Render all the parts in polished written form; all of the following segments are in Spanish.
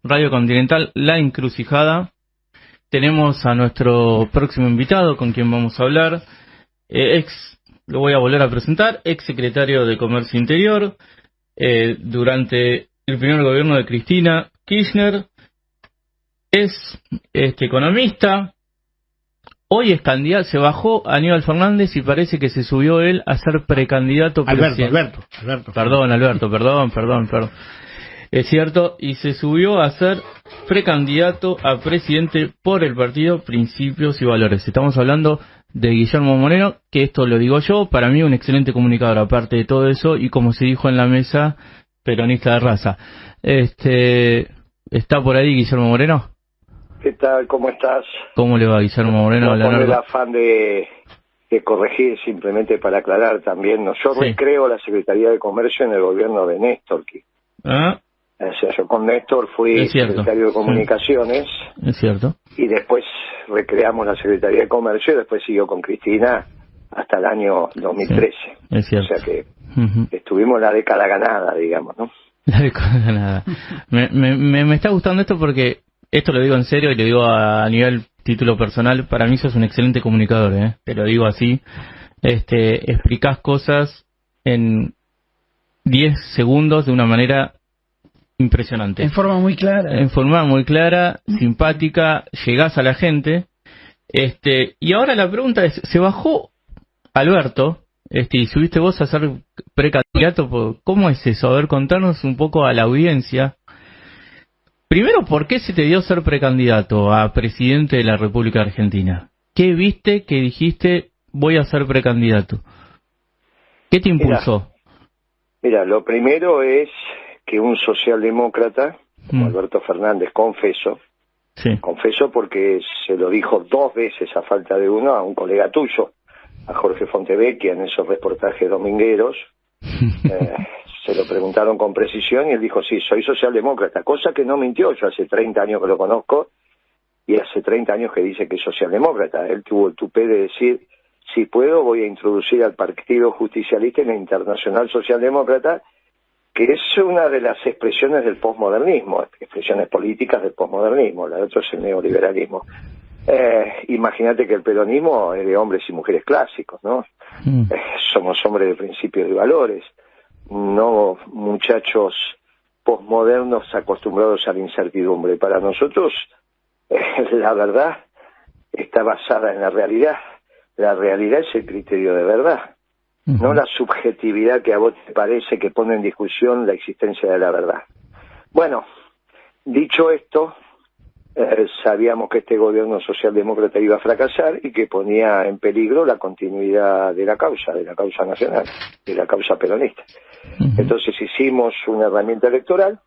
Radio Continental, La Encrucijada. Tenemos a nuestro próximo invitado con quien vamos a hablar, lo voy a volver a presentar, ex secretario de Comercio Interior, durante el primer gobierno de Cristina Kirchner, es economista, hoy es candidato, se bajó Aníbal Fernández y parece que se subió él a ser precandidato presidencial. Alberto. Es cierto, y se subió a ser precandidato a presidente por el partido Principios y Valores. Estamos hablando de Guillermo Moreno, que esto lo digo yo, para mí un excelente comunicador, aparte de todo eso, y como se dijo en la mesa, peronista de raza. ¿Está por ahí Guillermo Moreno? ¿Qué tal? ¿Cómo estás? ¿Cómo le va, Guillermo Moreno? No con el afán de corregir, simplemente para aclarar también. Yo recreo la Secretaría de Comercio en el gobierno de Néstor. O sea, yo con Néstor fui secretario de Comunicaciones. Es cierto. Y después recreamos la Secretaría de Comercio y después siguió con Cristina hasta el año 2013. Es cierto. O sea que estuvimos la década ganada, digamos, ¿no? La década ganada. Me está gustando esto porque, esto lo digo en serio y lo digo a nivel título personal, para mí sos un excelente comunicador, te lo digo así. Explicás cosas en 10 segundos de una manera impresionante. En forma muy clara. Simpática, llegás a la gente. Y ahora la pregunta es, ¿se bajó Alberto? Y subiste vos a ser precandidato. ¿Cómo es eso? A ver, contanos un poco a la audiencia. Primero, ¿por qué se te dio ser precandidato a presidente de la República Argentina? ¿Qué viste que dijiste, voy a ser precandidato? ¿Qué te impulsó? Mira, lo primero es que un socialdemócrata, como Alberto Fernández, confeso porque se lo dijo 2 veces a falta de uno a un colega tuyo, a Jorge Fontevecchia, en esos reportajes domingueros. Se lo preguntaron con precisión y él dijo, sí, soy socialdemócrata, cosa que no mintió. Yo hace 30 años que lo conozco y hace 30 años que dice que es socialdemócrata. Él tuvo el tupé de decir, si puedo voy a introducir al Partido Justicialista en la Internacional Socialdemócrata, que es una de las expresiones del posmodernismo, expresiones políticas del posmodernismo, la de otro es el neoliberalismo. Imagínate que el peronismo es de hombres y mujeres clásicos, ¿no? Somos hombres de principios y valores, no muchachos posmodernos acostumbrados a la incertidumbre. Para nosotros, la verdad está basada en la realidad. La realidad es el criterio de verdad. No la subjetividad que a vos te parece que pone en discusión la existencia de la verdad. Bueno, dicho esto, sabíamos que este gobierno socialdemócrata iba a fracasar y que ponía en peligro la continuidad de la causa nacional, de la causa peronista. Entonces hicimos una herramienta electoral,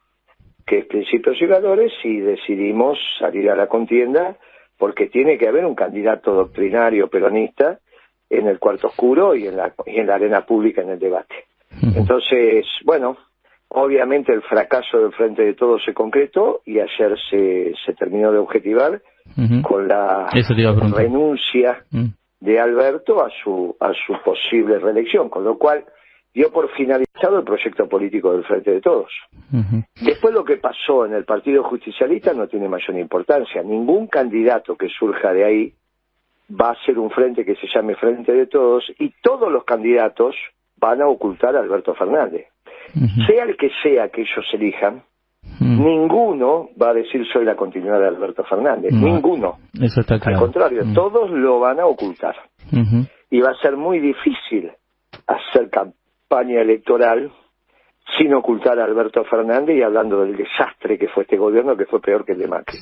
que es Principios y Valores, y decidimos salir a la contienda porque tiene que haber un candidato doctrinario peronista en el cuarto oscuro y en la arena pública, en el debate. Entonces, bueno, obviamente el fracaso del Frente de Todos se concretó y ayer se terminó de objetivar con la renuncia de Alberto a su posible reelección, con lo cual dio por finalizado el proyecto político del Frente de Todos. Después lo que pasó en el Partido Justicialista no tiene mayor importancia. Ningún candidato que surja de ahí va a ser un frente que se llame Frente de Todos, y todos los candidatos van a ocultar a Alberto Fernández. Sea el que sea que ellos elijan, ninguno va a decir soy la continuidad de Alberto Fernández. Ninguno. Eso está claro. Al contrario, todos lo van a ocultar. Y va a ser muy difícil hacer campaña electoral sin ocultar a Alberto Fernández y hablando del desastre que fue este gobierno, que fue peor que el de Macri.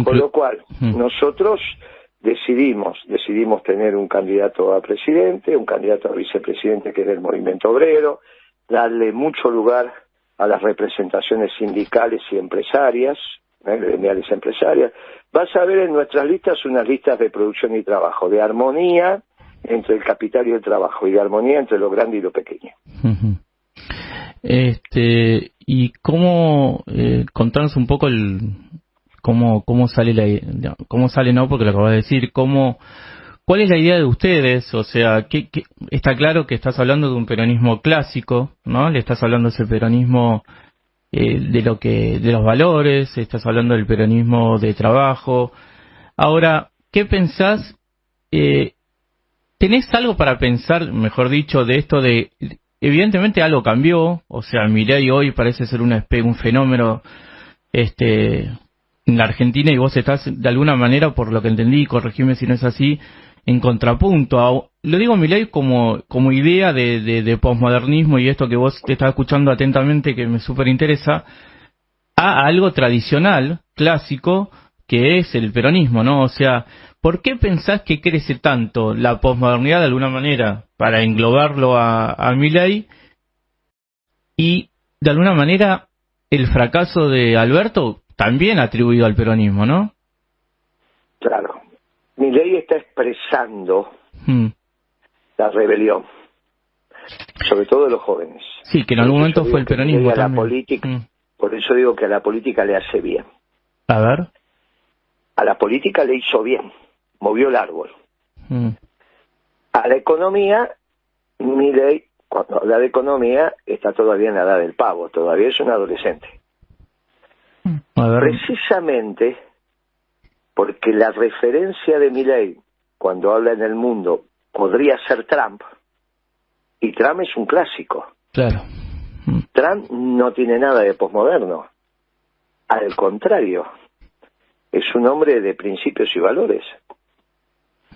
Con lo cual, nosotros decidimos tener un candidato a presidente, un candidato a vicepresidente que es del movimiento obrero, darle mucho lugar a las representaciones sindicales y empresarias, gremiales empresarias. Vas a ver en nuestras listas unas listas de producción y trabajo, de armonía entre el capital y el trabajo, y de armonía entre lo grande y lo pequeño. Y cómo, contanos un poco cómo sale no, porque lo acabas de decir, ¿cuál es la idea de ustedes? O sea, está claro que estás hablando de un peronismo clásico, ¿no? Le estás hablando de ese peronismo de los valores, estás hablando del peronismo de trabajo. Ahora, ¿qué pensás? ¿Tenés algo para pensar, mejor dicho, de esto de... Evidentemente algo cambió, o sea, Milei hoy parece ser un fenómeno en la Argentina, y vos estás de alguna manera, por lo que entendí, corregime si no es así, en contrapunto. Lo digo Milei como idea de posmodernismo, y esto que vos te estás escuchando atentamente, que me súper interesa, a algo tradicional, clásico, que es el peronismo, ¿no? O sea, ¿por qué pensás que crece tanto la posmodernidad de alguna manera para englobarlo a Milei, y de alguna manera el fracaso de Alberto también atribuido al peronismo, ¿no? Claro. Milei está expresando la rebelión, sobre todo de los jóvenes. Sí, que en algún momento fue el peronismo a la también. Política, por eso digo que a la política le hace bien. A ver. A la política le hizo bien, movió el árbol. A la economía, Milei, cuando habla de economía, está todavía en la edad del pavo, todavía es un adolescente. A ver. Precisamente porque la referencia de Milei, cuando habla en el mundo, podría ser Trump, y Trump es un clásico. Claro. Trump no tiene nada de posmoderno, al contrario, es un hombre de principios y valores.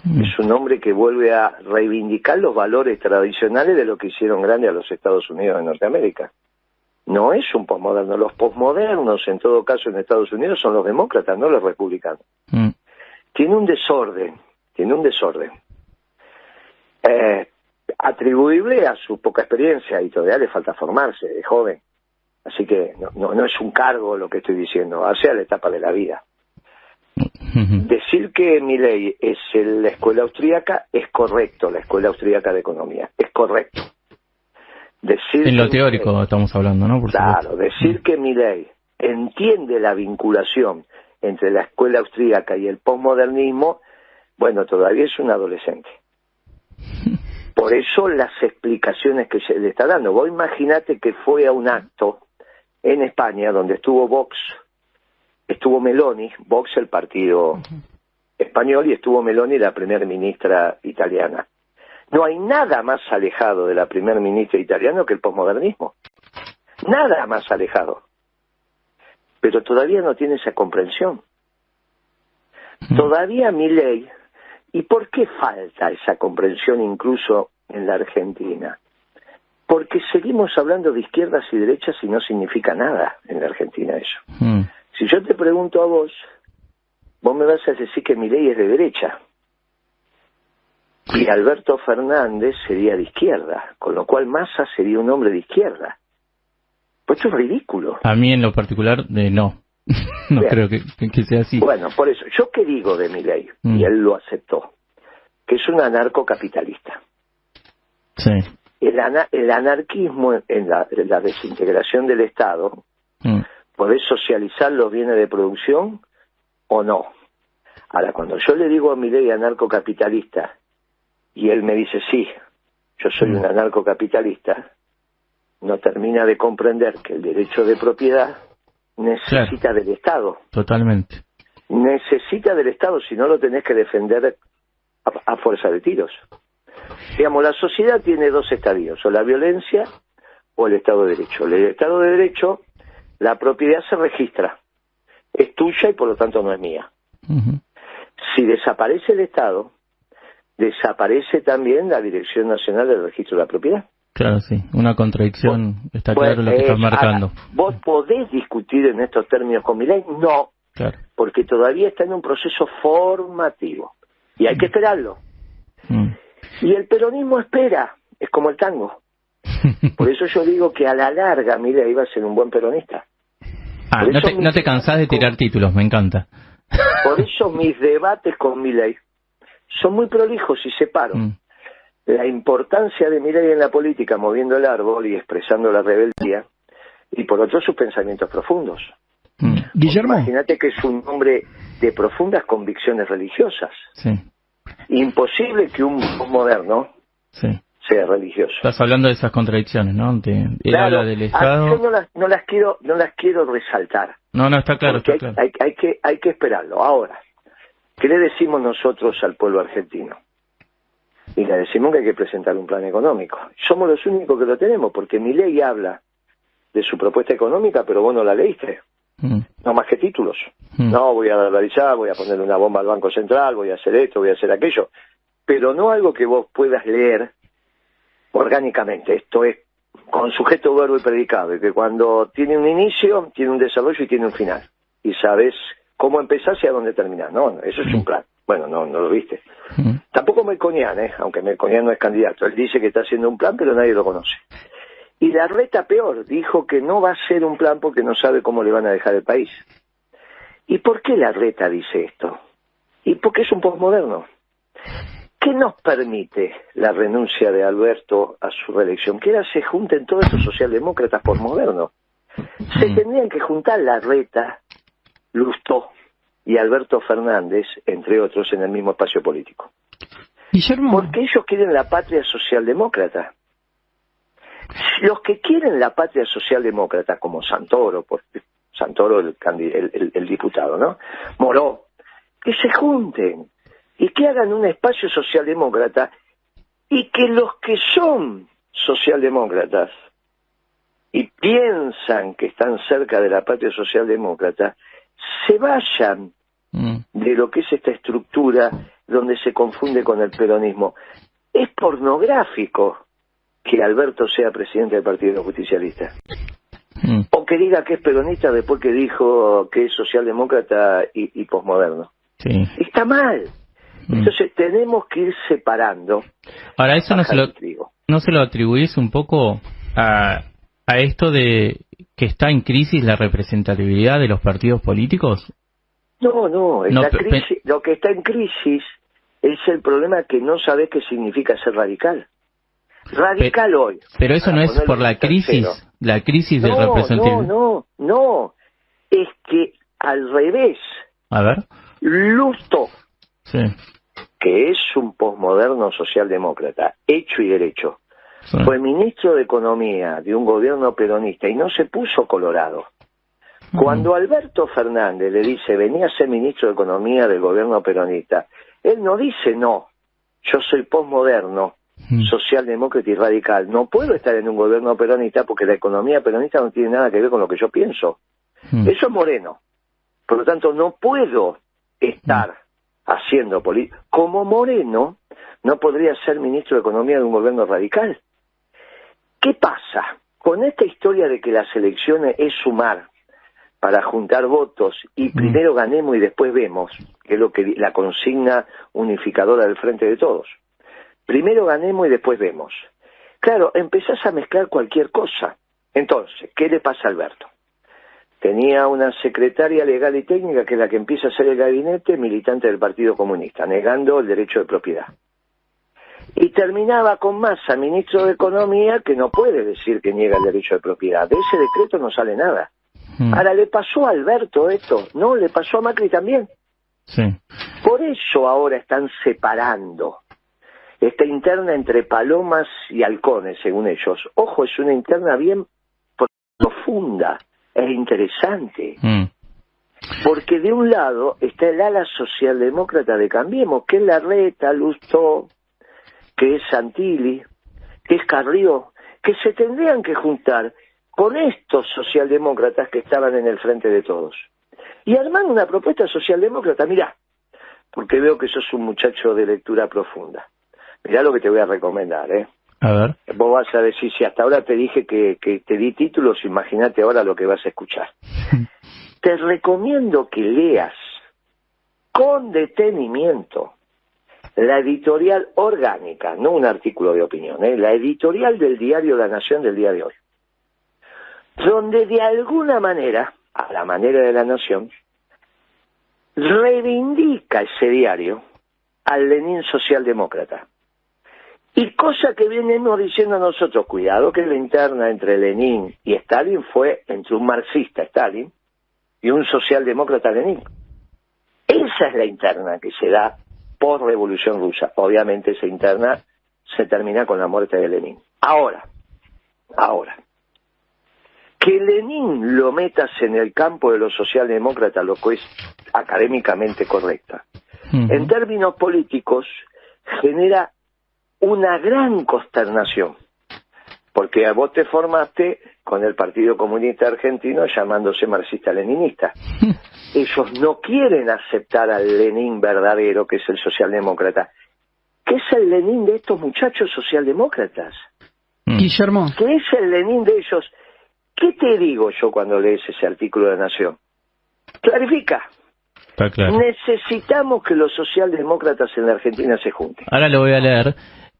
Es un hombre que vuelve a reivindicar los valores tradicionales de lo que hicieron grande a los Estados Unidos de Norteamérica. No es un posmoderno. Los posmodernos, en todo caso, en Estados Unidos son los demócratas, no los republicanos. Tiene un desorden, atribuible a su poca experiencia, y todavía le falta formarse, es joven. Así que no es un cargo lo que estoy diciendo, hacia la etapa de la vida. Decir que Milei es la escuela austríaca es correcto, la escuela austríaca de economía, es correcto. Decir en lo teórico Milei, estamos hablando, ¿no? Claro, decir que Milei entiende la vinculación entre la escuela austríaca y el posmodernismo, bueno, todavía es un adolescente. Por eso las explicaciones que se le está dando. Vos imaginate que fue a un acto en España donde estuvo Vox, estuvo Meloni, Vox el partido español, y estuvo Meloni, la primer ministra italiana. No hay nada más alejado de la primer ministra italiana que el posmodernismo. Nada más alejado. Pero todavía no tiene esa comprensión. Todavía Milei. ¿Y por qué falta esa comprensión incluso en la Argentina? Porque seguimos hablando de izquierdas y derechas y no significa nada en la Argentina eso. Si yo te pregunto a vos me vas a decir que Milei es de derecha y Alberto Fernández sería de izquierda, con lo cual Massa sería un hombre de izquierda. Pues esto es ridículo. A mí en lo particular, no. No Bien. creo que sea así. Bueno, por eso, ¿yo qué digo de Milei? Y él lo aceptó, que es un anarcocapitalista. Sí. El anarquismo en la desintegración del Estado, ¿podés socializar los bienes de producción o no? Ahora, cuando yo le digo a Milei anarcocapitalista, y él me dice, sí, yo soy un anarcocapitalista, no termina de comprender que el derecho de propiedad necesita del Estado. Totalmente. Necesita del Estado, si no lo tenés que defender a fuerza de tiros. Digamos, la sociedad tiene dos estadios, o la violencia o el Estado de Derecho. El Estado de Derecho, la propiedad se registra, es tuya y por lo tanto no es mía. Si desaparece el Estado, desaparece también la Dirección Nacional del Registro de la Propiedad. Claro, sí, una contradicción, está claro lo que estás marcando. ¿Vos podés discutir en estos términos con Milei? No, claro, porque todavía está en un proceso formativo y hay que esperarlo. Y el peronismo espera, es como el tango. Por eso yo digo que a la larga Milei va a ser un buen peronista. No te cansás de tirar títulos, me encanta. Por eso mis debates con Milei son muy prolijos y separo la importancia de Milei en la política, moviendo el árbol y expresando la rebeldía, y por otro sus pensamientos profundos. Guillermo, imagínate que es un hombre de profundas convicciones religiosas. Sí. Imposible que un moderno sea religioso. Estás hablando de esas contradicciones, ¿no? Él habla del Estado. Yo no las quiero resaltar. No, está claro, está claro. Hay que esperarlo. Ahora, ¿qué le decimos nosotros al pueblo argentino? Y le decimos que hay que presentar un plan económico. Somos los únicos que lo tenemos, porque Milei habla de su propuesta económica, pero vos no la leíste. No más que títulos. No, voy a dolarizar, voy a ponerle una bomba al Banco Central, voy a hacer esto, voy a hacer aquello. Pero no algo que vos puedas leer orgánicamente. Esto es con sujeto, verbo y predicado, y que cuando tiene un inicio, tiene un desarrollo y tiene un final. Y sabes cómo empezás y a dónde terminás. No, eso es un plan. Bueno, no lo viste. Tampoco Melconian, aunque Melconian no es candidato. Él dice que está haciendo un plan, pero nadie lo conoce. Y Larreta peor, dijo que no va a ser un plan porque no sabe cómo le van a dejar el país. ¿Y por qué Larreta dice esto? Y porque es un posmoderno. ¿Qué nos permite la renuncia de Alberto a su reelección? Que ahora se junten todos estos socialdemócratas posmodernos. Se tendrían que juntar Larreta, Lustó y Alberto Fernández, entre otros, en el mismo espacio político. Guillermo. Porque ellos quieren la patria socialdemócrata. Los que quieren la patria socialdemócrata, como Santoro, el diputado, ¿no? Moró, que se junten y que hagan un espacio socialdemócrata, y que los que son socialdemócratas y piensan que están cerca de la patria socialdemócrata se vayan de lo que es esta estructura donde se confunde con el peronismo. Es pornográfico que Alberto sea presidente del Partido Justicialista. O que diga que es peronista después que dijo que es socialdemócrata y posmoderno. Sí. Está mal. Entonces tenemos que ir separando. Ahora, ¿eso no se lo atribuís un poco a esto de que está en crisis la representatividad de los partidos políticos? No, crisis, lo que está en crisis es el problema que no sabés qué significa ser radical. Radical hoy. Pero eso no es por la crisis de representatividad. No, es que al revés. A ver. Lustó, sí, que es un posmoderno socialdemócrata, hecho y derecho, sí, fue ministro de Economía de un gobierno peronista y no se puso colorado. Cuando Alberto Fernández le dice, venía a ser ministro de Economía del gobierno peronista, él no dice, no, yo soy posmoderno, socialdemócrata y radical, no puedo estar en un gobierno peronista porque la economía peronista no tiene nada que ver con lo que yo pienso. Eso es Moreno. Por lo tanto, no puedo estar haciendo política. Como Moreno, no podría ser ministro de Economía de un gobierno radical. ¿Qué pasa? Con esta historia de que las elecciones es sumar para juntar votos y primero ganemos y después vemos, que es lo que la consigna unificadora del Frente de Todos. Primero ganemos y después vemos. Claro, empezás a mezclar cualquier cosa. Entonces, ¿qué le pasa a Alberto? Tenía una secretaria legal y técnica que es la que empieza a hacer el gabinete, militante del Partido Comunista, negando el derecho de propiedad. Y terminaba con Massa, ministro de Economía, que no puede decir que niega el derecho de propiedad. De ese decreto no sale nada. Ahora, ¿le pasó a Alberto esto? No, le pasó a Macri también. Sí. Por eso ahora están separando esta interna entre palomas y halcones, según ellos. Ojo, es una interna bien profunda. Es interesante, porque de un lado está el ala socialdemócrata de Cambiemos, que es Larreta, Lustó, que es Santilli, que es Carrió, que se tendrían que juntar con estos socialdemócratas que estaban en el Frente de Todos y armar una propuesta socialdemócrata. Mirá, porque veo que sos un muchacho de lectura profunda. Mirá lo que te voy a recomendar, A ver. Vos vas a decir, si hasta ahora te dije que te di títulos, imagínate ahora lo que vas a escuchar. Te recomiendo que leas con detenimiento la editorial orgánica, no un artículo de opinión, la editorial del diario La Nación del día de hoy, donde de alguna manera, a la manera de La Nación, reivindica ese diario al Lenin socialdemócrata. Y cosa que venimos diciendo nosotros, cuidado que la interna entre Lenin y Stalin fue entre un marxista, Stalin, y un socialdemócrata, Lenin. Esa es la interna que se da por Revolución Rusa. Obviamente esa interna se termina con la muerte de Lenin. Ahora, que Lenin lo metas en el campo de los socialdemócratas, lo que es académicamente correcta, en términos políticos genera una gran consternación, porque vos te formaste con el Partido Comunista Argentino llamándose marxista-leninista. Ellos no quieren aceptar al Lenin verdadero, que es el socialdemócrata, que es el Lenin de estos muchachos socialdemócratas. Guillermo. ¿Qué es el Lenin de ellos? ¿Qué te digo yo cuando lees ese artículo de Nación? Clarifica. Está claro. Necesitamos que los socialdemócratas en la Argentina se junten. Ahora lo voy a leer.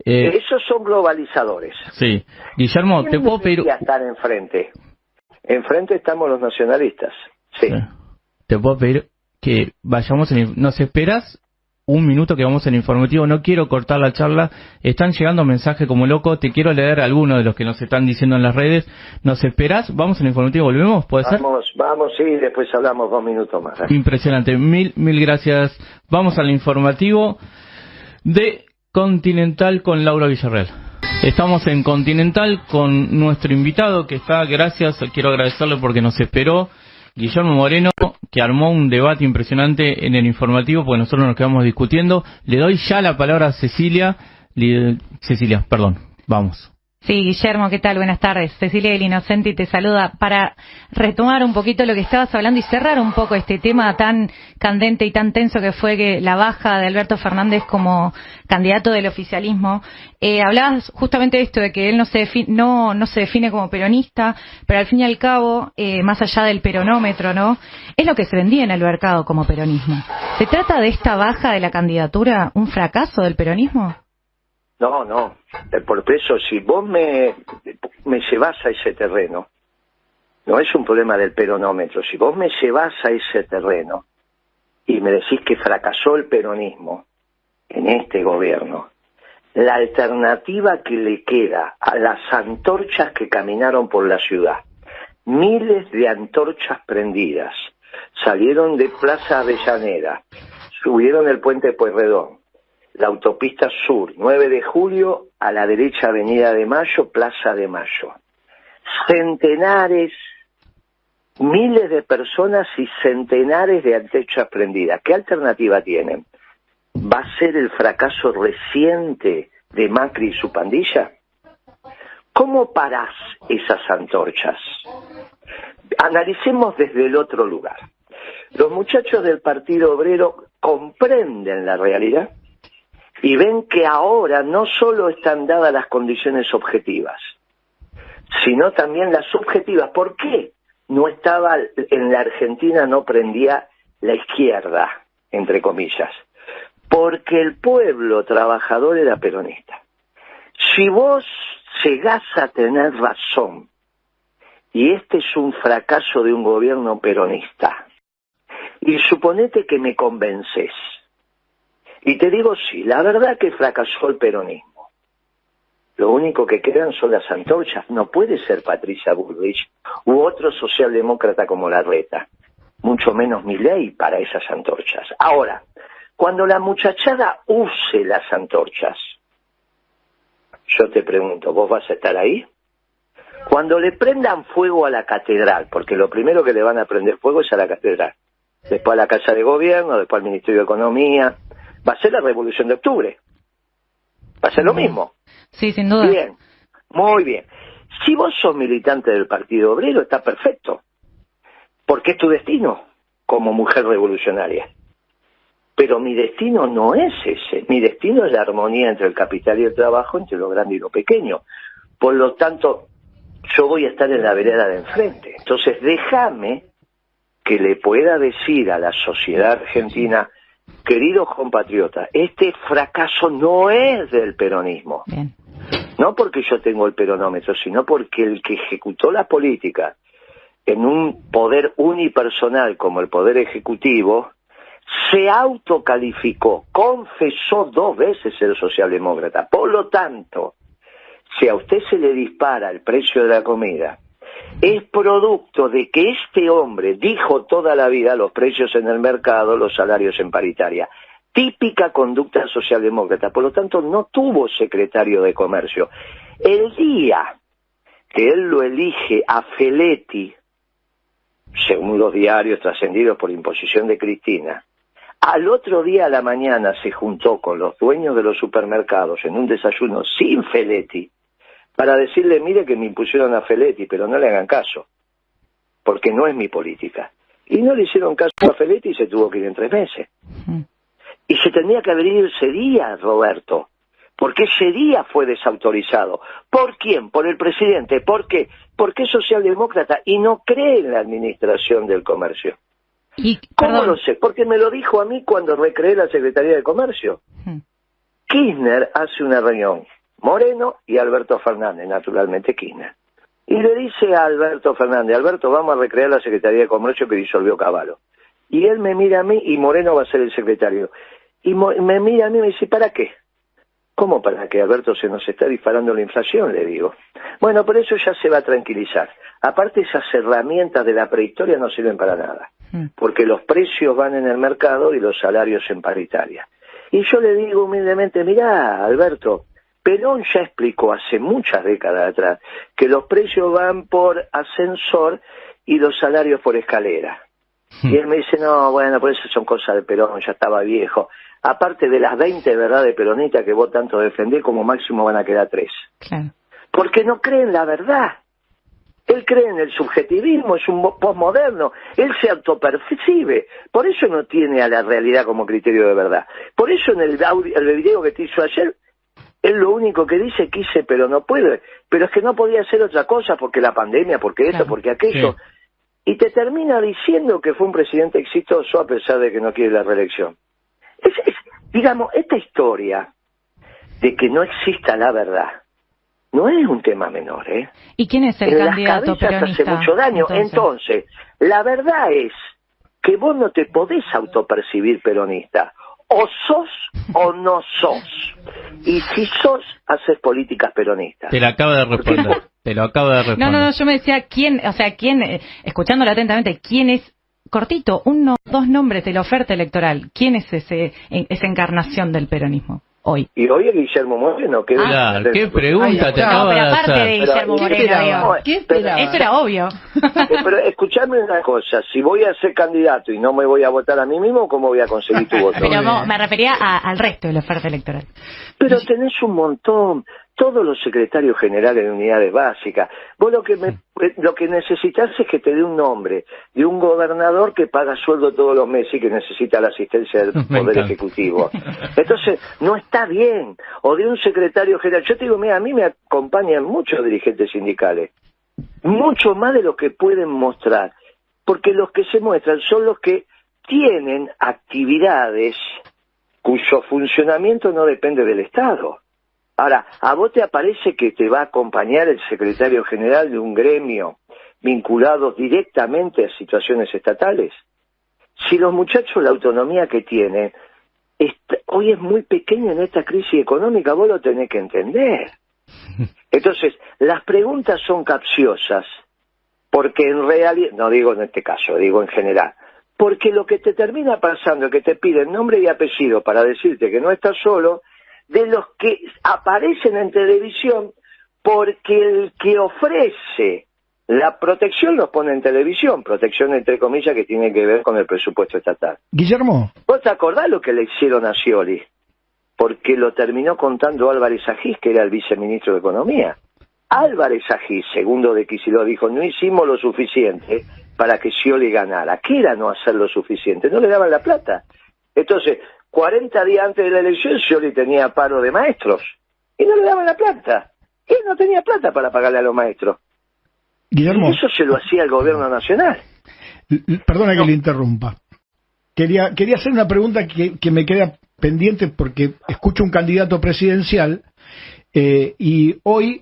Esos son globalizadores. Sí. Guillermo, ¿te puedo pedir...? Estar enfrente. Enfrente estamos los nacionalistas. Sí. Te puedo pedir que vayamos... ¿Nos esperas un minuto que vamos en informativo? No quiero cortar la charla. Están llegando mensajes como loco. Te quiero leer algunos de los que nos están diciendo en las redes. ¿Nos esperás? Vamos en informativo. ¿Volvemos? ¿Puede ser? Vamos, sí. Después hablamos 2 minutos más. Impresionante. Mil gracias. Vamos al informativo de Continental con Laura Villarreal. Estamos en Continental con nuestro invitado que está, quiero agradecerle porque nos esperó, Guillermo Moreno, que armó un debate impresionante en el informativo, porque nosotros nos quedamos discutiendo. Le doy ya la palabra a Cecilia, perdón, vamos. Sí, Guillermo, ¿qué tal? Buenas tardes. Cecilia del Inocenti te saluda para retomar un poquito lo que estabas hablando y cerrar un poco este tema tan candente y tan tenso que fue la baja de Alberto Fernández como candidato del oficialismo. Hablabas justamente de esto, de que él no se define como peronista, pero al fin y al cabo, más allá del peronómetro, ¿no? Es lo que se vendía en el mercado como peronismo. ¿Se trata de esta baja de la candidatura un fracaso del peronismo? No, por eso si vos me llevás a ese terreno, no es un problema del peronómetro, si vos me llevás a ese terreno y me decís que fracasó el peronismo en este gobierno, la alternativa que le queda a las antorchas que caminaron por la ciudad, miles de antorchas prendidas, salieron de Plaza Avellaneda, subieron el puente Pueyrredón, la autopista sur, 9 de julio, a la derecha Avenida de Mayo, Plaza de Mayo. Centenares, miles de personas y centenares de antorchas prendidas. ¿Qué alternativa tienen? ¿Va a ser el fracaso reciente de Macri y su pandilla? ¿Cómo parás esas antorchas? Analicemos desde el otro lugar. Los muchachos del Partido Obrero comprenden la realidad y ven que ahora no solo están dadas las condiciones objetivas, sino también las subjetivas. ¿Por qué no estaba en la Argentina, no prendía la izquierda, entre comillas? Porque el pueblo trabajador era peronista. Si vos llegás a tener razón, y este es un fracaso de un gobierno peronista, y suponete que me convences, y te digo, sí, la verdad que fracasó el peronismo. Lo único que quedan son las antorchas. No puede ser Patricia Bullrich u otro socialdemócrata como Larreta, mucho menos Milei para esas antorchas. Ahora, cuando la muchachada use las antorchas, yo te pregunto, ¿vos vas a estar ahí? Cuando le prendan fuego a la catedral, porque lo primero que le van a prender fuego es a la catedral, después a la Casa de Gobierno, después al Ministerio de Economía, va a ser la Revolución de Octubre. Va a ser lo mismo. Sí, sin duda. Bien, muy bien. Si vos sos militante del Partido Obrero, está perfecto, porque es tu destino como mujer revolucionaria. Pero mi destino no es ese. Mi destino es la armonía entre el capital y el trabajo, entre lo grande y lo pequeño. Por lo tanto, yo voy a estar en la vereda de enfrente. Entonces, déjame que le pueda decir a la sociedad argentina: queridos compatriotas, este fracaso no es del peronismo. Bien. No porque yo tengo el peronómetro, sino porque el que ejecutó la política en un poder unipersonal como el Poder Ejecutivo se autocalificó, confesó 2 veces ser socialdemócrata. Por lo tanto, si a usted se le dispara el precio de la comida, es producto de que este hombre dijo toda la vida: los precios en el mercado, los salarios en paritaria. Típica conducta socialdemócrata. Por lo tanto, no tuvo secretario de Comercio. El día que él lo elige a Feletti, según los diarios trascendidos por imposición de Cristina, al otro día a la mañana se juntó con los dueños de los supermercados en un desayuno sin Feletti para decirle, mire que me impusieron a Feletti, pero no le hagan caso, porque no es mi política. Y no le hicieron caso a Feletti y se tuvo que ir en 3 meses. Y se tenía que haber ido ese día, Roberto, porque ese día fue desautorizado. ¿Por quién? Por el presidente. ¿Por qué? Porque es socialdemócrata y no cree en la administración del comercio. ¿Cómo lo sé? Porque me lo dijo a mí cuando recreé la Secretaría de Comercio. Kirchner hace una reunión, Moreno y Alberto Fernández, naturalmente Kirchner. Y le dice a Alberto Fernández, Alberto, vamos a recrear la Secretaría de Comercio que disolvió Cavallo. Y él me mira a mí y Moreno va a ser el secretario. Y me mira a mí y me dice, ¿para qué? ¿Cómo para qué, Alberto? Se nos está disparando la inflación, le digo. Bueno, por eso ya se va a tranquilizar. Aparte, esas herramientas de la prehistoria no sirven para nada, porque los precios van en el mercado y los salarios en paritaria. Y yo le digo humildemente, mirá, Alberto, Perón ya explicó hace muchas décadas atrás que los precios van por ascensor y los salarios por escalera. Y él me dice, no, bueno, por eso son cosas de Perón, ya estaba viejo. Aparte de las 20 verdades peronistas que vos tanto defendés, como máximo van a quedar 3. Claro. Porque no cree en la verdad. Él cree en el subjetivismo, es un posmoderno. Él se autopercibe. Por eso no tiene a la realidad como criterio de verdad. Por eso en el video que te hizo ayer, él lo único que dice, quise pero no puede. Pero es que no podía hacer otra cosa porque la pandemia, porque esto, porque aquello. Sí. Y te termina diciendo que fue un presidente exitoso a pesar de que no quiere la reelección. Digamos, esta historia de que no exista la verdad no es un tema menor, ¿eh? ¿Y quién es el candidato peronista? Hace mucho daño. Entonces, la verdad es que vos no te podés autopercibir peronista. O sos o no sos. Y si sos, haces políticas peronistas. Te la acabo de responder. Te lo acabo de responder. No, yo me decía, ¿quién, escuchándolo atentamente, quién es, cortito, 1, 2 nombres de la oferta electoral, quién es esa encarnación del peronismo hoy? Y hoy es Guillermo Moreno. Claro, qué pregunta te acaba de hacer. Aparte de Guillermo Moreno, eso era obvio. Pero escuchadme una cosa, si voy a ser candidato y no me voy a votar a mí mismo, ¿cómo voy a conseguir tu voto? Pero me refería al resto de la oferta electoral. Pero tenés un montón, todos los secretarios generales de unidades básicas. Vos lo que necesitas es que te dé un nombre de un gobernador que paga sueldo todos los meses y que necesita la asistencia del Poder Ejecutivo. Entonces, no está bien. O de un secretario general. Yo te digo, mira, a mí me acompañan muchos dirigentes sindicales. Mucho más de lo que pueden mostrar. Porque los que se muestran son los que tienen actividades cuyo funcionamiento no depende del Estado. Ahora, ¿a vos te aparece que te va a acompañar el secretario general de un gremio vinculado directamente a situaciones estatales? Si los muchachos, la autonomía que tienen, hoy es muy pequeña en esta crisis económica, vos lo tenés que entender. Entonces, las preguntas son capciosas, porque en realidad, no digo en este caso, digo en general, porque lo que te termina pasando es que te piden nombre y apellido para decirte que no estás solo, de los que aparecen en televisión, porque el que ofrece la protección los pone en televisión, protección entre comillas que tiene que ver con el presupuesto estatal. Guillermo. ¿Vos te acordás lo que le hicieron a Scioli? Porque lo terminó contando Álvarez Agís, que era el viceministro de Economía. Álvarez Agís, segundo de Kicillof, dijo, no hicimos lo suficiente para que Scioli ganara. ¿Qué era no hacer lo suficiente? No le daban la plata. Entonces, 40 días antes de la elección, Scioli tenía paro de maestros y no le daban la plata. Él no tenía plata para pagarle a los maestros. Guillermo, y eso se lo hacía el gobierno nacional. Perdona que le interrumpa. Quería hacer una pregunta que me queda pendiente porque escucho un candidato presidencial y hoy,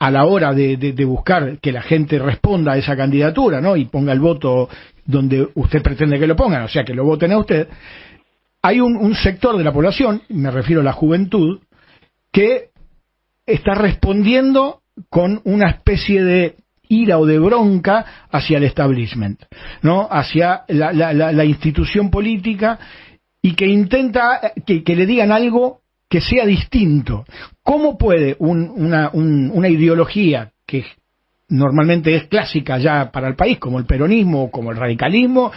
a la hora de buscar que la gente responda a esa candidatura, ¿no? Y ponga el voto donde usted pretende que lo pongan, o sea, que lo voten a usted, hay un sector de la población, me refiero a la juventud, que está respondiendo con una especie de ira o de bronca hacia el establishment, ¿no? Hacia la institución política, y que intenta que le digan algo que sea distinto. ¿Cómo puede una ideología que normalmente es clásica ya para el país, como el peronismo o como el radicalismo,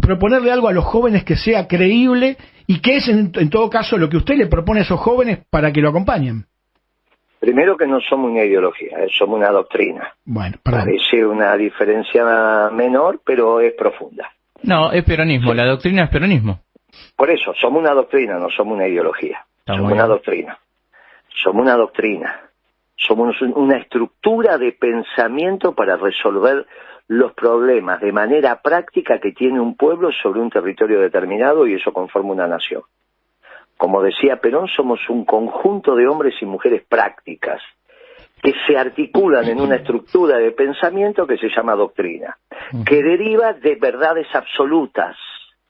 proponerle algo a los jóvenes que sea creíble y que es en todo caso lo que usted le propone a esos jóvenes para que lo acompañen? Primero que no somos una ideología, somos una doctrina. Bueno, perdón. Parece una diferencia menor, pero es profunda. No, es peronismo, sí. La doctrina es peronismo. Por eso, somos una doctrina, no somos una ideología. Somos una doctrina. Somos una doctrina. Somos una estructura de pensamiento para resolver los problemas de manera práctica que tiene un pueblo sobre un territorio determinado, y eso conforma una nación. Como decía Perón, somos un conjunto de hombres y mujeres prácticas que se articulan en una estructura de pensamiento que se llama doctrina, que deriva de verdades absolutas,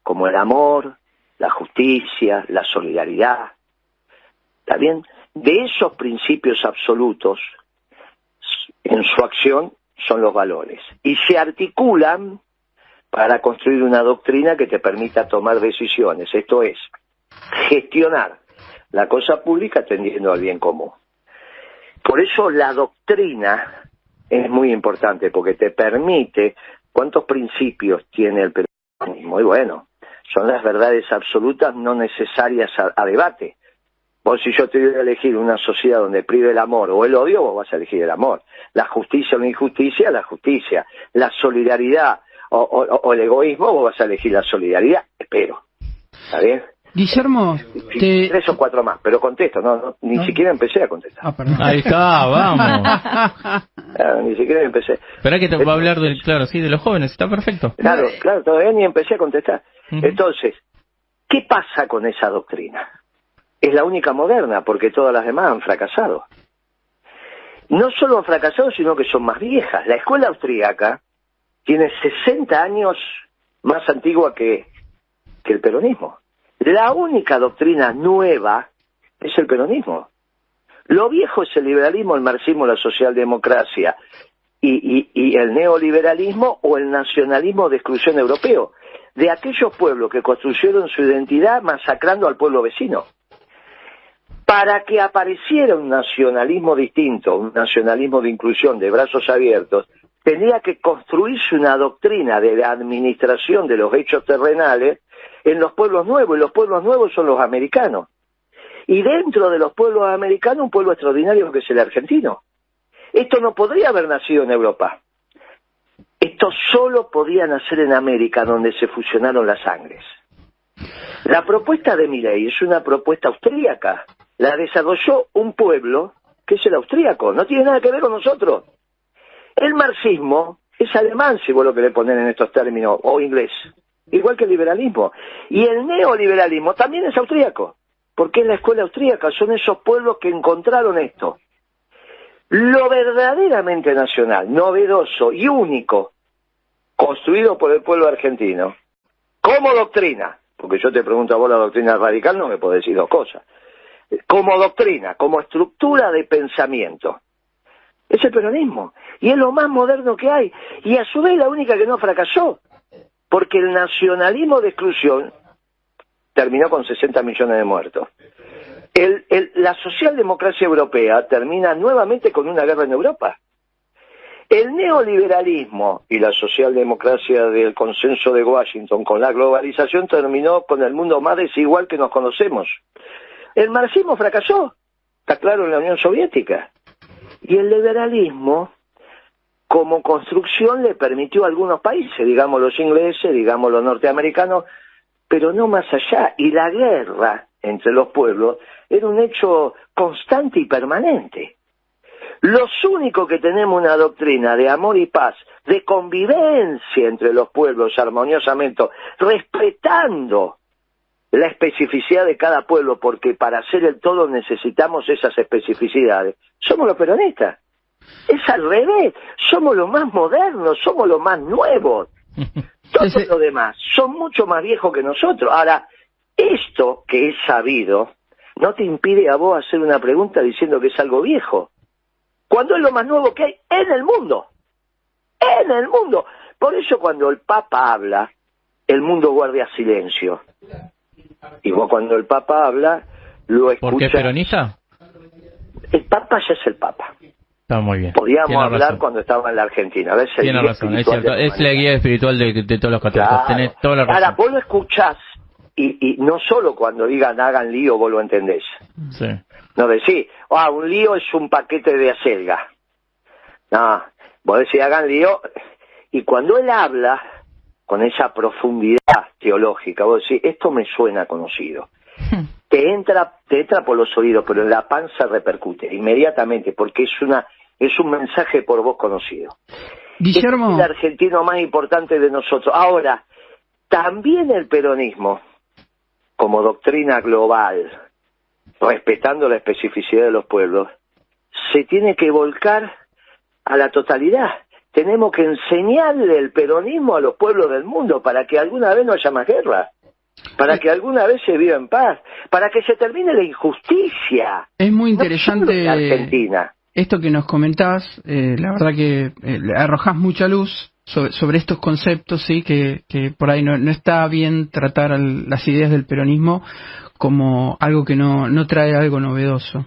como el amor, la justicia, la solidaridad. ¿Está bien? De esos principios absolutos, en su acción, son los valores. Y se articulan para construir una doctrina que te permita tomar decisiones. Esto es, gestionar la cosa pública atendiendo al bien común. Por eso la doctrina es muy importante, porque te permite, ¿cuántos principios tiene el peronismo? Y bueno, son las verdades absolutas no necesarias a debate. Vos, si yo te voy a elegir una sociedad donde prive el amor o el odio, vos vas a elegir el amor. La justicia o la injusticia, la justicia. La solidaridad o el egoísmo, vos vas a elegir la solidaridad. Espero. ¿Está bien? Guillermo, 3 o 4 más, pero contesto, ni siquiera empecé a contestar. Ahí está, vamos. Ni siquiera empecé. Esperá que te va a hablar de los jóvenes, está perfecto. Claro, todavía ni empecé a contestar. Entonces, ¿qué pasa con esa doctrina? Es la única moderna, porque todas las demás han fracasado. No solo han fracasado, sino que son más viejas. La escuela austríaca tiene 60 años más antigua que el peronismo. La única doctrina nueva es el peronismo. Lo viejo es el liberalismo, el marxismo, la socialdemocracia y el neoliberalismo o el nacionalismo de exclusión europeo, de aquellos pueblos que construyeron su identidad masacrando al pueblo vecino. Para que apareciera un nacionalismo distinto, un nacionalismo de inclusión, de brazos abiertos, tenía que construirse una doctrina de la administración de los hechos terrenales en los pueblos nuevos, y los pueblos nuevos son los americanos. Y dentro de los pueblos americanos, un pueblo extraordinario que es el argentino. Esto no podría haber nacido en Europa. Esto solo podía nacer en América, donde se fusionaron las sangres. La propuesta de Milei es una propuesta austríaca. La desarrolló un pueblo que es el austríaco, no tiene nada que ver con nosotros. El marxismo es alemán, si vos lo querés poner en estos términos, o inglés, igual que el liberalismo. Y el neoliberalismo también es austríaco, porque es la escuela austríaca, son esos pueblos que encontraron esto. Lo verdaderamente nacional, novedoso y único, construido por el pueblo argentino, como doctrina, porque yo te pregunto a vos la doctrina radical, no me podés decir dos cosas, como doctrina, como estructura de pensamiento, es el peronismo, y es lo más moderno que hay, y a su vez la única que no fracasó, porque el nacionalismo de exclusión terminó con 60 millones de muertos. La socialdemocracia europea termina nuevamente con una guerra en Europa. El neoliberalismo y la socialdemocracia del consenso de Washington con la globalización terminó con el mundo más desigual que nos conocemos. El marxismo fracasó, está claro, en la Unión Soviética. Y el liberalismo, como construcción, le permitió a algunos países, digamos los ingleses, digamos los norteamericanos, pero no más allá. Y la guerra entre los pueblos era un hecho constante y permanente. Los únicos que tenemos una doctrina de amor y paz, de convivencia entre los pueblos armoniosamente, respetando la especificidad de cada pueblo, porque para hacer el todo necesitamos esas especificidades, somos los peronistas. Es al revés, somos los más modernos, somos los más nuevos. Todos los demás son mucho más viejos que nosotros. Ahora, esto que es sabido no te impide a vos hacer una pregunta diciendo que es algo viejo, cuando es lo más nuevo que hay en el mundo. En el mundo. Por eso cuando el Papa habla el mundo guarda silencio. Y vos cuando el Papa habla, lo escuchas. ¿Por qué peronista? El Papa ya es el Papa. Está muy bien. Podíamos hablar cuando estaba en la Argentina. A veces tiene razón, es cierto. Es la guía espiritual de todos los católicos. Claro. Tenés toda la razón. Ahora, vos lo escuchás y no solo cuando digan hagan lío vos lo entendés. Sí. No decís, un lío es un paquete de acelga. No, vos decís hagan lío. Y cuando él habla con esa profundidad teológica, vos decís, esto me suena conocido. Te entra por los oídos, pero en la panza repercute inmediatamente, porque es un mensaje por vos conocido. Guillermo. Es el argentino más importante de nosotros. Ahora, también el peronismo, como doctrina global, respetando la especificidad de los pueblos, se tiene que volcar a la totalidad. Tenemos que enseñarle el peronismo a los pueblos del mundo para que alguna vez no haya más guerra, para que alguna vez se viva en paz, para que se termine la injusticia. Es muy interesante no solo en Argentina. Esto que nos comentás, la verdad que arrojás mucha luz sobre estos conceptos, sí, que por ahí no está bien tratar las ideas del peronismo como algo que no trae algo novedoso.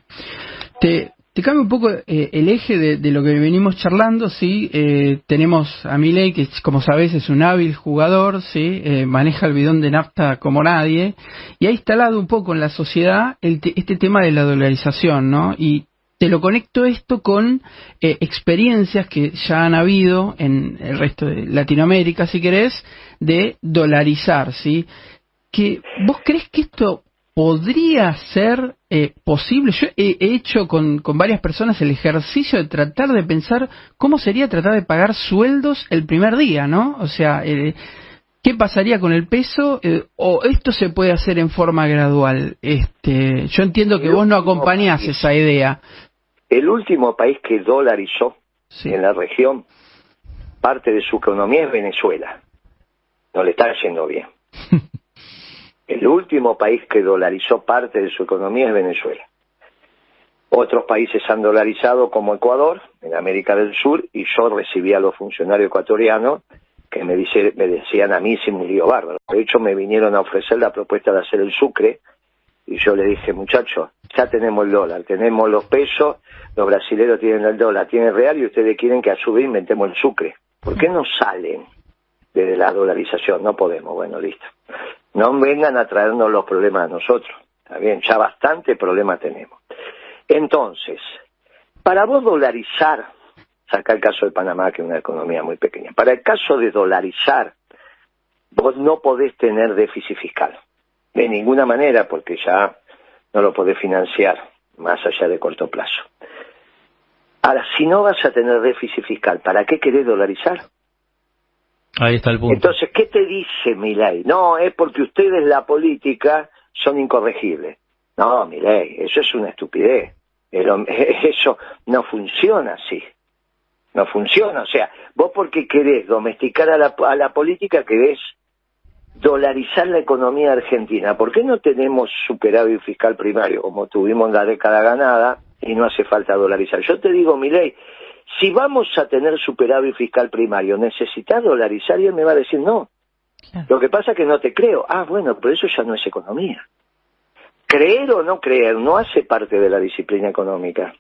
Te cambia un poco el eje de lo que venimos charlando, sí. Tenemos a Milei, que como sabés es un hábil jugador, sí, maneja el bidón de nafta como nadie, y ha instalado un poco en la sociedad este tema de la dolarización, ¿no? Y te lo conecto esto con experiencias que ya han habido en el resto de Latinoamérica, si querés, de dolarizar, ¿sí? ¿Vos crees que esto podría ser posible? Yo he hecho con varias personas el ejercicio de tratar de pensar cómo sería tratar de pagar sueldos el primer día, ¿no? O sea, ¿qué pasaría con el peso? ¿O esto se puede hacer en forma gradual? Yo entiendo que vos no acompañás esa idea. El último país que dolarizó en la región, parte de su economía es Venezuela. No le está yendo bien. El último país que dolarizó parte de su economía es Venezuela. Otros países han dolarizado como Ecuador, en América del Sur, y yo recibía a los funcionarios ecuatorianos que me decían a mí sin un lío bárbaro. De hecho, me vinieron a ofrecer la propuesta de hacer el sucre, y yo le dije, muchachos, ya tenemos el dólar, tenemos los pesos, los brasileños tienen el dólar, tienen el real, y ustedes quieren que a su vez inventemos el sucre. ¿Por qué no salen de la dolarización? No podemos. Bueno, listo. No vengan a traernos los problemas a nosotros. Está bien, ya bastante problema tenemos. Entonces, para vos dolarizar, saca el caso de Panamá, que es una economía muy pequeña, para el caso de dolarizar, vos no podés tener déficit fiscal. De ninguna manera, porque ya no lo podés financiar, más allá de corto plazo. Ahora, si no vas a tener déficit fiscal, ¿para qué querés dolarizar? Ahí está el punto. Entonces, ¿qué te dice Milei? No, es porque ustedes la política son incorregibles. No, Milei, eso es una estupidez. Eso no funciona así. No funciona. O sea, vos porque querés domesticar a la política, querés dolarizar la economía argentina. ¿Por qué no tenemos superávit fiscal primario como tuvimos en la década ganada y no hace falta dolarizar? Yo te digo, Milei, si vamos a tener superávit fiscal primario, ¿necesitas dolarizar? Y él me va a decir no. Claro. Lo que pasa es que no te creo. Bueno, pero eso ya no es economía. Creer o no creer no hace parte de la disciplina económica.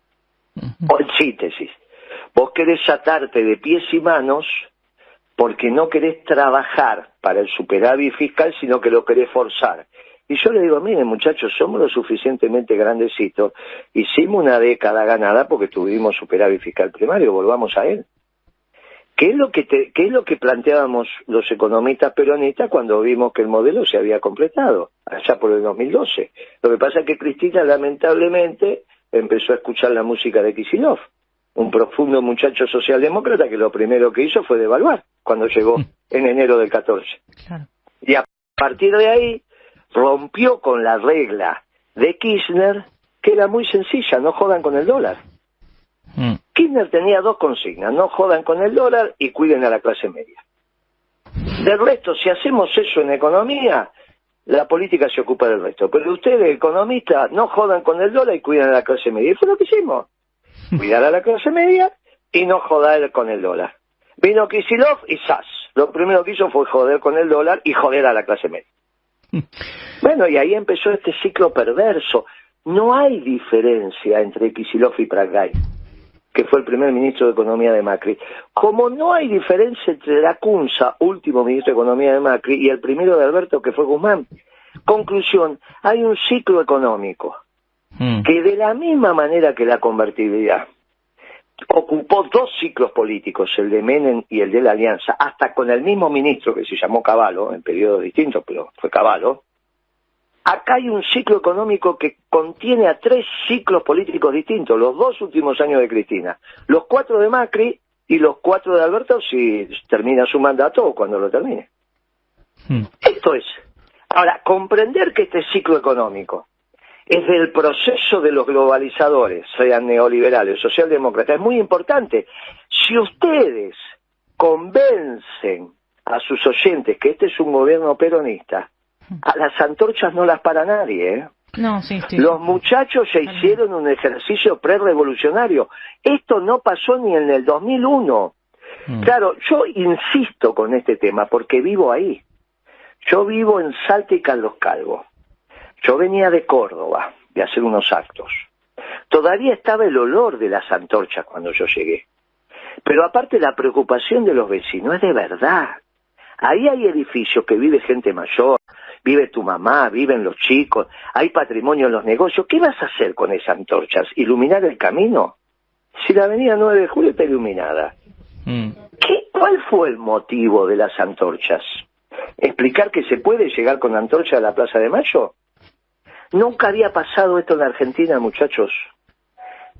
O en síntesis, vos querés atarte de pies y manos porque no querés trabajar para el superávit fiscal, sino que lo querés forzar. Y yo le digo, miren muchachos, somos lo suficientemente grandecitos, hicimos una década ganada porque tuvimos superávit fiscal primario, volvamos a él. ¿Qué es lo que planteábamos los economistas peronistas cuando vimos que el modelo se había completado, allá por el 2012? Lo que pasa es que Cristina lamentablemente empezó a escuchar la música de Kicillof, un profundo muchacho socialdemócrata que lo primero que hizo fue devaluar cuando llegó en enero del 14. Claro. Y a partir de ahí rompió con la regla de Kirchner, que era muy sencilla, no jodan con el dólar. Kirchner tenía dos consignas, no jodan con el dólar y cuiden a la clase media. Del resto, si hacemos eso en economía, la política se ocupa del resto. Pero ustedes, economistas, no jodan con el dólar y cuidan a la clase media. Y fue lo que hicimos. Cuidar a la clase media y no joder con el dólar. Vino Kicillof y ¡zas! lo primero que hizo fue joder con el dólar y joder a la clase media. Bueno, y ahí empezó este ciclo perverso. No hay diferencia entre Kicillof y Pratgay, que fue el primer ministro de Economía de Macri. Como no hay diferencia entre Lacunza, último ministro de Economía de Macri, y el primero de Alberto, que fue Guzmán. Conclusión, hay un ciclo económico que de la misma manera que la convertibilidad ocupó dos ciclos políticos, el de Menem y el de la Alianza, hasta con el mismo ministro que se llamó Cavallo, en periodos distintos, pero fue Cavallo. Acá hay un ciclo económico que contiene a tres ciclos políticos distintos, los dos últimos años de Cristina, los 4 de Macri y los 4 de Alberto si termina su mandato o cuando lo termine. Esto es. Ahora, comprender que este ciclo económico es del proceso de los globalizadores, sean neoliberales, socialdemócratas, es muy importante. Si ustedes convencen a sus oyentes que este es un gobierno peronista, a las antorchas no las para nadie, ¿eh? No, sí. Los muchachos ya hicieron un ejercicio prerevolucionario. Esto no pasó ni en el 2001. Claro, yo insisto con este tema porque vivo ahí. Yo vivo en Salta y Carlos Calvo. Yo venía de Córdoba, de hacer unos actos. Todavía estaba el olor de las antorchas cuando yo llegué. Pero aparte la preocupación de los vecinos es de verdad. Ahí hay edificios que vive gente mayor, vive tu mamá, viven los chicos, hay patrimonio en los negocios. ¿Qué vas a hacer con esas antorchas? ¿Iluminar el camino? Si la avenida 9 de Julio está iluminada. ¿Cuál fue el motivo de las antorchas? ¿Explicar que se puede llegar con antorcha a la Plaza de Mayo? Nunca había pasado esto en Argentina, muchachos.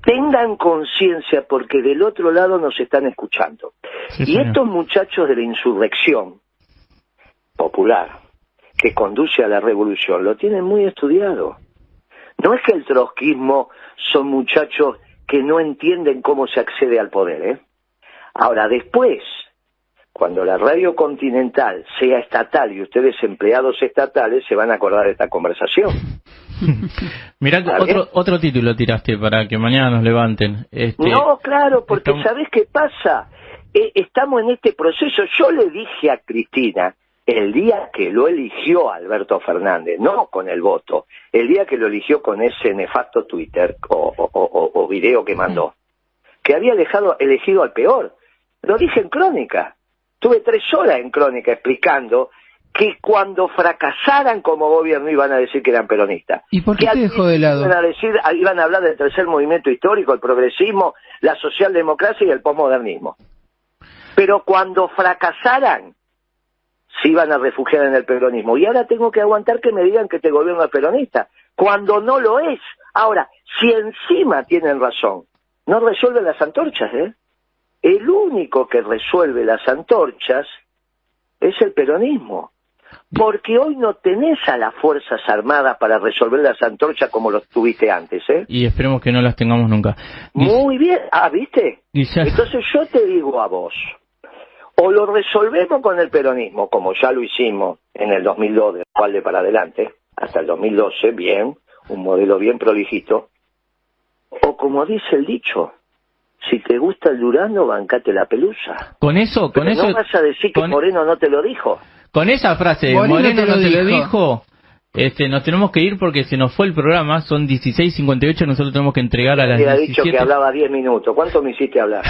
Tengan conciencia porque del otro lado nos están escuchando. Sí, y estos muchachos de la insurrección popular que conduce a la revolución lo tienen muy estudiado. No es que el trotskismo son muchachos que no entienden cómo se accede al poder, ¿eh? Ahora, después, cuando la radio Continental sea estatal y ustedes empleados estatales, se van a acordar de esta conversación. Mirá, otro título tiraste para que mañana nos levanten. No, claro, porque ¿sabés qué pasa? Estamos en este proceso. Yo le dije a Cristina, el día que lo eligió Alberto Fernández, no con el voto, el día que lo eligió con ese nefasto Twitter o video que mandó, que había elegido al peor. Lo dije en Crónica. Tuve 3 horas en Crónica explicando que cuando fracasaran como gobierno iban a decir que eran peronistas. ¿Y por qué te dejó de lado? Iban a hablar del tercer movimiento histórico, el progresismo, la socialdemocracia y el posmodernismo. Pero cuando fracasaran, se iban a refugiar en el peronismo. Y ahora tengo que aguantar que me digan que este gobierno es peronista, cuando no lo es. Ahora, si encima tienen razón, no resuelven las antorchas, ¿eh? El único que resuelve las antorchas es el peronismo. Porque hoy no tenés a las Fuerzas Armadas para resolver las antorchas como lo tuviste antes, ¿eh? Y esperemos que no las tengamos nunca. Muy bien. ¿Viste? Entonces yo te digo a vos, o lo resolvemos con el peronismo, como ya lo hicimos en el 2002, del cual de para adelante, hasta el 2012, bien, un modelo bien prolijito, o como dice el dicho, si te gusta el durazno, bancate la pelusa. Con eso... No vas a decir que Moreno no te lo dijo. Con esa frase, Moreno no te lo dijo, nos tenemos que ir porque se nos fue el programa, son 16:58, nosotros tenemos que entregar a las 17. Había dicho que hablaba 10 minutos, ¿cuánto me hiciste hablar?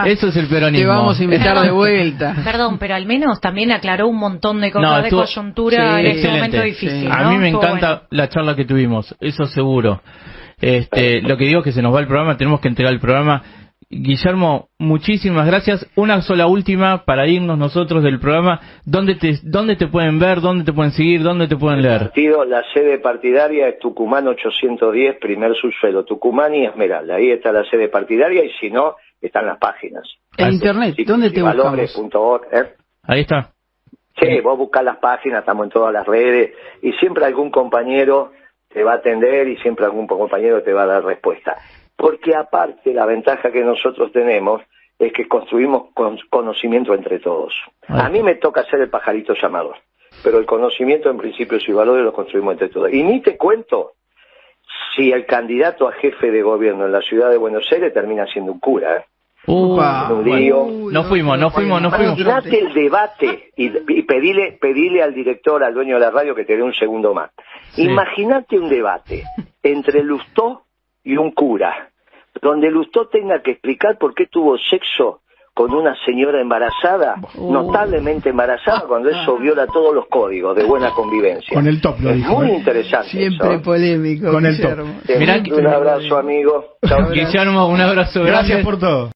Eso es el peronismo. Te vamos a invitar de vuelta. Perdón, pero al menos también aclaró un montón de cosas de coyuntura en este momento difícil. Sí. A mí me encanta la charla que tuvimos, eso seguro. Lo que digo es que se nos va el programa, tenemos que entregar el programa. Guillermo, muchísimas gracias. Una sola última para irnos nosotros del programa. ¿Dónde te pueden ver? ¿Dónde te pueden seguir? ¿Dónde te pueden leer? La sede partidaria es Tucumán 810, primer subsuelo, Tucumán y Esmeralda. Ahí está la sede partidaria y si no, están las páginas. En internet, ¿dónde te buscamos? Ahí está. Sí, vos buscás las páginas, estamos en todas las redes y siempre algún compañero te va a atender y siempre algún compañero te va a dar respuesta. Porque aparte la ventaja que nosotros tenemos es que construimos conocimiento entre todos. A mí me toca ser el pajarito llamador, pero el conocimiento en principios y valores lo construimos entre todos. Y ni te cuento si el candidato a jefe de gobierno en la ciudad de Buenos Aires termina siendo un cura, No fuimos. Imagínate el debate y pedile al director, al dueño de la radio, que te dé un segundo más. Sí. Imagínate un debate entre Lustó y un cura, donde Lustó tenga que explicar por qué tuvo sexo con una señora embarazada, notablemente embarazada, cuando eso viola todos los códigos de buena convivencia. Con el top lo dijo. Muy interesante. Siempre eso. Polémico. Con el top. Un abrazo, amigo. Guillermo, un abrazo. Gracias por todo.